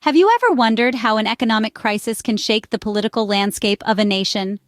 Have you ever wondered how an economic crisis can shake the political landscape of a nation?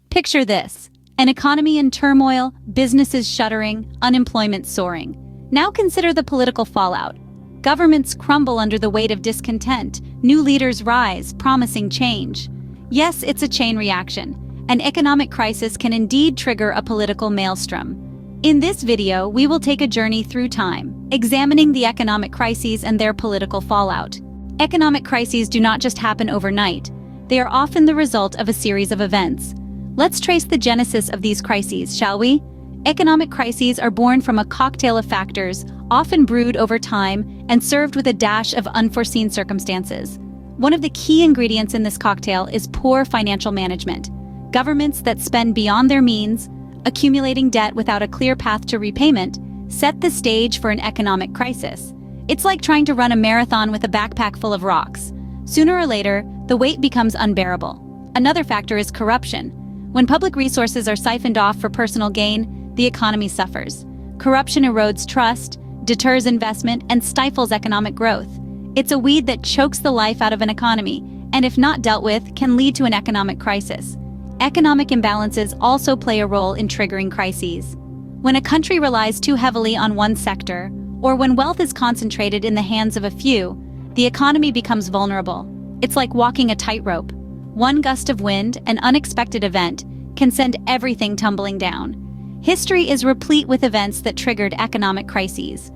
Picture this: an economy in turmoil, businesses shuttering, unemployment soaring. Now consider the political fallout. Governments crumble under the weight of discontent, new leaders rise, promising change. Yes, it's a chain reaction. An economic crisis can indeed trigger a political maelstrom. In this video, we will take a journey through time, examining the economic crises and their political fallout. Economic crises do not just happen overnight. They are often the result of a series of events. Let's trace the genesis of these crises, shall we? Economic crises are born from a cocktail of factors, often brewed over time and served with a dash of unforeseen circumstances. One of the key ingredients in this cocktail is poor financial management. Governments that spend beyond their means, accumulating debt without a clear path to repayment, set the stage for an economic crisis. It's like trying to run a marathon with a backpack full of rocks. Sooner or later, the weight becomes unbearable. Another factor is corruption. When public resources are siphoned off for personal gain, the economy suffers. Corruption erodes trust, deters investment, and stifles economic growth. It's a weed that chokes the life out of an economy, and if not dealt with, can lead to an economic crisis. Economic imbalances also play a role in triggering crises. When a country relies too heavily on one sector, or when wealth is concentrated in the hands of a few, the economy becomes vulnerable. It's like walking a tightrope. One gust of wind, an unexpected event, can send everything tumbling down. History is replete with events that triggered economic crises.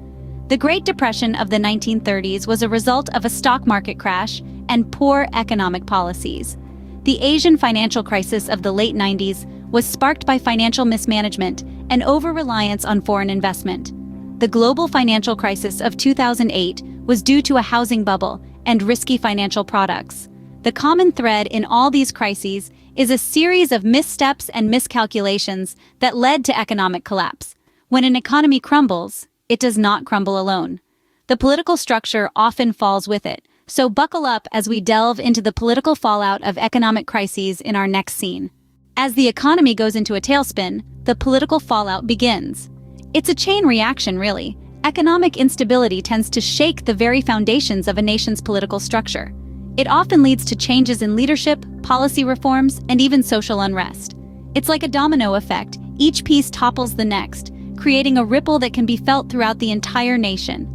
The Great Depression of the 1930s was a result of a stock market crash and poor economic policies. The Asian financial crisis of the late 90s was sparked by financial mismanagement and over-reliance on foreign investment. The global financial crisis of 2008 was due to a housing bubble and risky financial products. The common thread in all these crises is a series of missteps and miscalculations that led to economic collapse. When an economy crumbles, it does not crumble alone. The political structure often falls with it, so buckle up as we delve into the political fallout of economic crises in our next scene. As the economy goes into a tailspin, the political fallout begins. It's a chain reaction, really. Economic instability tends to shake the very foundations of a nation's political structure. It often leads to changes in leadership, policy reforms, and even social unrest. It's like a domino effect. Each piece topples the next, creating a ripple that can be felt throughout the entire nation.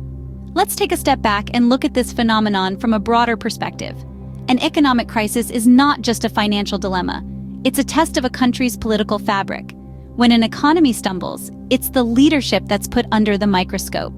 Let's take a step back and look at this phenomenon from a broader perspective. An economic crisis is not just a financial dilemma. It's a test of a country's political fabric. When an economy stumbles, it's the leadership that's put under the microscope.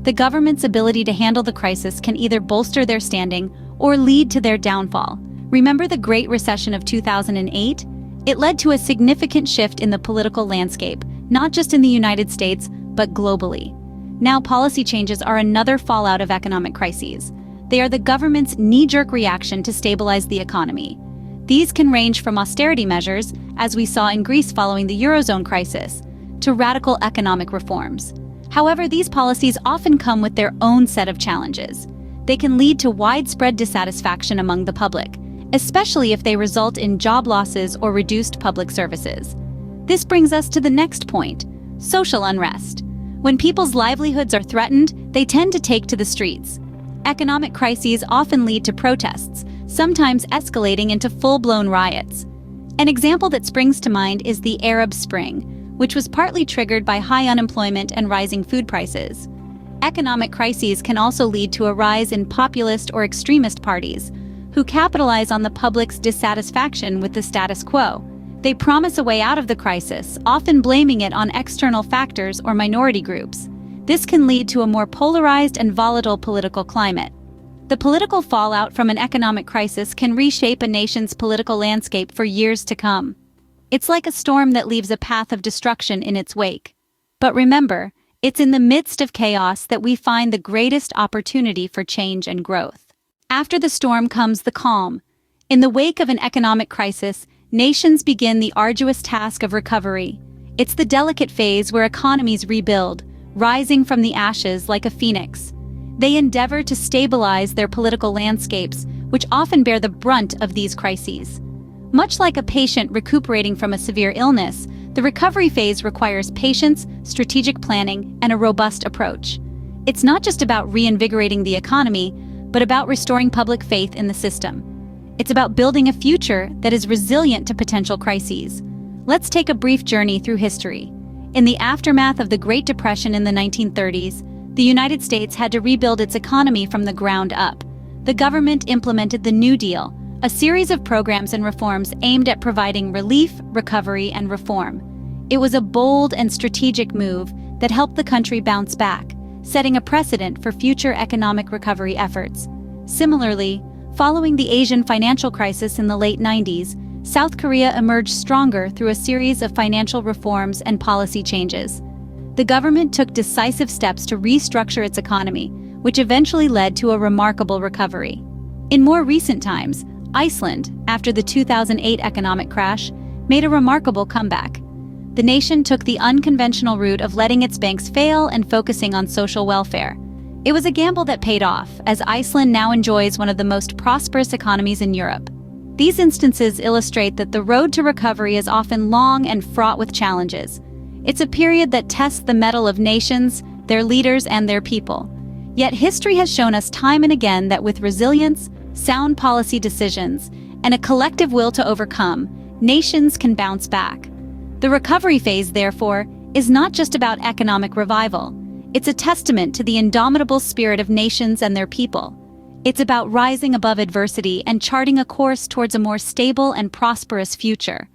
The government's ability to handle the crisis can either bolster their standing or lead to their downfall. Remember the Great Recession of 2008? It led to a significant shift in the political landscape, not just in the United States, but globally. Now, policy changes are another fallout of economic crises. They are the government's knee-jerk reaction to stabilize the economy. These can range from austerity measures, as we saw in Greece following the Eurozone crisis, to radical economic reforms. However, these policies often come with their own set of challenges. They can lead to widespread dissatisfaction among the public, especially if they result in job losses or reduced public services. This brings us to the next point: social unrest. When people's livelihoods are threatened, they tend to take to the streets. Economic crises often lead to protests, sometimes escalating into full-blown riots. An example that springs to mind is the Arab Spring, which was partly triggered by high unemployment and rising food prices. Economic crises can also lead to a rise in populist or extremist parties, who capitalize on the public's dissatisfaction with the status quo. They promise a way out of the crisis, often blaming it on external factors or minority groups. This can lead to a more polarized and volatile political climate. The political fallout from an economic crisis can reshape a nation's political landscape for years to come. It's like a storm that leaves a path of destruction in its wake. But remember, it's in the midst of chaos that we find the greatest opportunity for change and growth. After the storm comes the calm. In the wake of an economic crisis, nations begin the arduous task of recovery. It's the delicate phase where economies rebuild, rising from the ashes like a phoenix. They endeavor to stabilize their political landscapes, which often bear the brunt of these crises. Much like a patient recuperating from a severe illness, the recovery phase requires patience, strategic planning, and a robust approach. It's not just about reinvigorating the economy, but about restoring public faith in the system. It's about building a future that is resilient to potential crises. Let's take a brief journey through history. In the aftermath of the Great Depression in the 1930s, the United States had to rebuild its economy from the ground up. The government implemented the New Deal, a series of programs and reforms aimed at providing relief, recovery, and reform. It was a bold and strategic move that helped the country bounce back, setting a precedent for future economic recovery efforts. Similarly, following the Asian financial crisis in the late 90s, South Korea emerged stronger through a series of financial reforms and policy changes. The government took decisive steps to restructure its economy, which eventually led to a remarkable recovery. In more recent times, Iceland, after the 2008 economic crash, made a remarkable comeback. The nation took the unconventional route of letting its banks fail and focusing on social welfare. It was a gamble that paid off, as Iceland now enjoys one of the most prosperous economies in Europe. These instances illustrate that the road to recovery is often long and fraught with challenges. It's a period that tests the mettle of nations, their leaders, and their people. Yet history has shown us time and again that with resilience, sound policy decisions, and a collective will to overcome, nations can bounce back. The recovery phase, therefore, is not just about economic revival. It's a testament to the indomitable spirit of nations and their people. It's about rising above adversity and charting a course towards a more stable and prosperous future.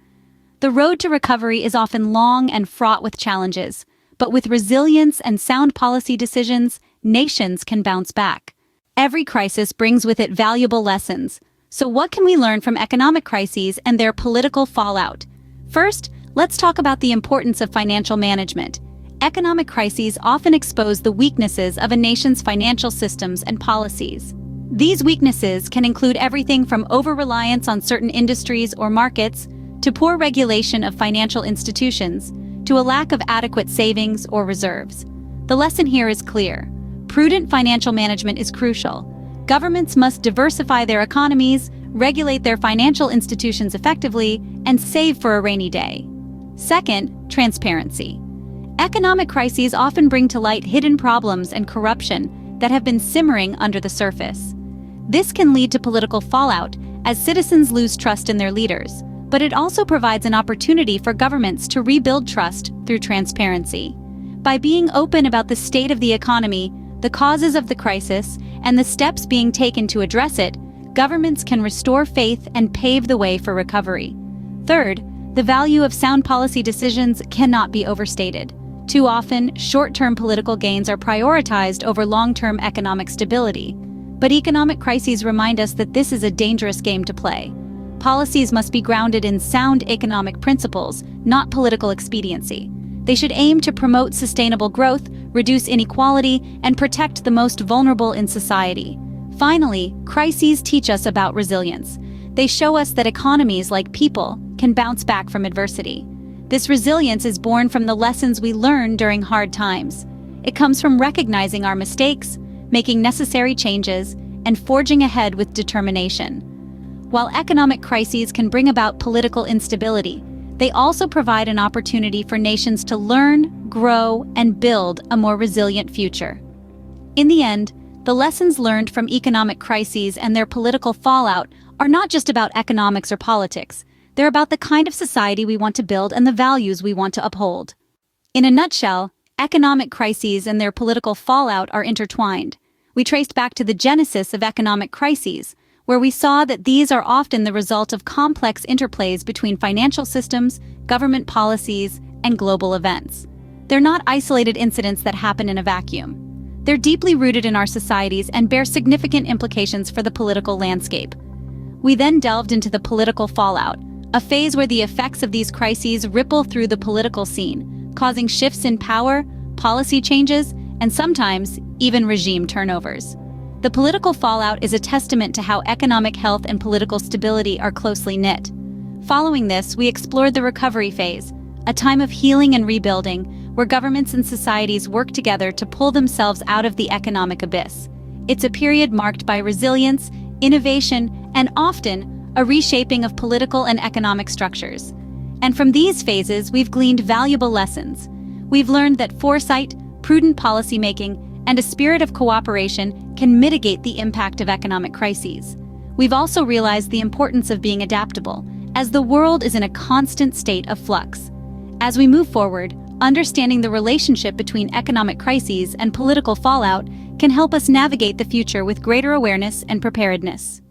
The road to recovery is often long and fraught with challenges, but with resilience and sound policy decisions, nations can bounce back. Every crisis brings with it valuable lessons. So what can we learn from economic crises and their political fallout? First, let's talk about the importance of financial management. Economic crises often expose the weaknesses of a nation's financial systems and policies. These weaknesses can include everything from over-reliance on certain industries or markets, to poor regulation of financial institutions, to a lack of adequate savings or reserves. The lesson here is clear. Prudent financial management is crucial. Governments must diversify their economies, regulate their financial institutions effectively, and save for a rainy day. Second, transparency. Economic crises often bring to light hidden problems and corruption that have been simmering under the surface. This can lead to political fallout as citizens lose trust in their leaders, but it also provides an opportunity for governments to rebuild trust through transparency. By being open about the state of the economy, the causes of the crisis, and the steps being taken to address it, governments can restore faith and pave the way for recovery. Third, the value of sound policy decisions cannot be overstated. Too often, short-term political gains are prioritized over long-term economic stability. But economic crises remind us that this is a dangerous game to play. Policies must be grounded in sound economic principles, not political expediency. They should aim to promote sustainable growth, reduce inequality, and protect the most vulnerable in society. Finally, crises teach us about resilience. They show us that economies, like people, can bounce back from adversity. This resilience is born from the lessons we learn during hard times. It comes from recognizing our mistakes, making necessary changes, and forging ahead with determination. While economic crises can bring about political instability, they also provide an opportunity for nations to learn, grow, and build a more resilient future. In the end, the lessons learned from economic crises and their political fallout are not just about economics or politics. They're about the kind of society we want to build and the values we want to uphold. In a nutshell, economic crises and their political fallout are intertwined. We traced back to the genesis of economic crises, where we saw that these are often the result of complex interplays between financial systems, government policies, and global events. They're not isolated incidents that happen in a vacuum. They're deeply rooted in our societies and bear significant implications for the political landscape. We then delved into the political fallout, a phase where the effects of these crises ripple through the political scene, causing shifts in power, policy changes, and sometimes even regime turnovers. The political fallout is a testament to how economic health and political stability are closely knit. Following this, we explored the recovery phase, a time of healing and rebuilding, where governments and societies work together to pull themselves out of the economic abyss. It's a period marked by resilience, innovation, and often a reshaping of political and economic structures. And from these phases, we've gleaned valuable lessons. We've learned that foresight, prudent policymaking, and a spirit of cooperation can mitigate the impact of economic crises. We've also realized the importance of being adaptable, as the world is in a constant state of flux. As we move forward, understanding the relationship between economic crises and political fallout can help us navigate the future with greater awareness and preparedness.